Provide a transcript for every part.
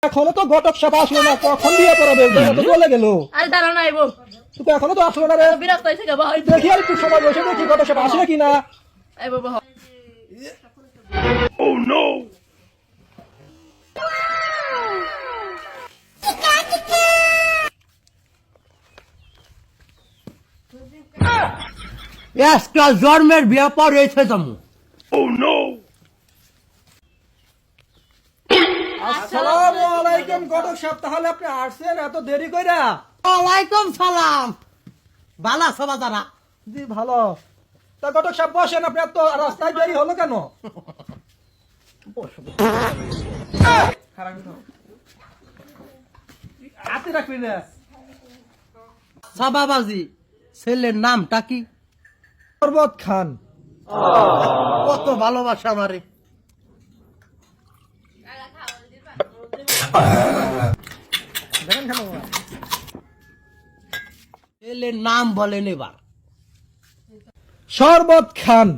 এখনো তো ঘটক সাহেব আসলো না, কখন বিয়ে পড়াবে? তো চলে গেল। আরে দাঁড়াও না আইবো, তো এখনো তো আসলো না রে। বিরক্ত হয়েছে গা ভাই। দেখি আর একটু সময় বসে দেখি ঘটক সাহেব আসবে কিনা। আইবো বাবা। একটা জন্মের ব্যাপার হয়েছে তুমি। আসসালামু আলাইকুম ঘটক সাহেব, তাহলে আপনি আসছেন এত দেরি কইরা? ওয়ালাইকুম সালাম। ভালো আছো বাজারা? জি ভালো। তা ঘটক সাহেব বসেন, আপনি এত রাস্তায় দেরি হলো কেন? হাতে রাখবি না। সাবাবাজি, ছেলের নামটা কি? শরবত খান। কত ভালোবাসা আমারে। দেখেন কেন? ছেলের নাম বলেন এবার। শরবত খান।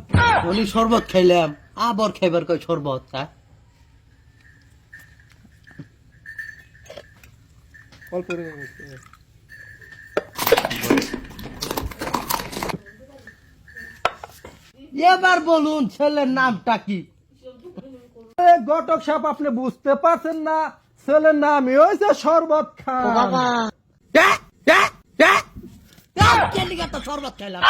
বলি শরবত খাইলাম, আবার খাইবার কই শরবত? হ্যাঁ, অল্প করে এবার বলুন ছেলের নামটা কি? ঘটক সাহেব আপনি বুঝতে পারছেন না, ছেলের নামই হয়েছে শরবত খান। শরবত খাইলাম।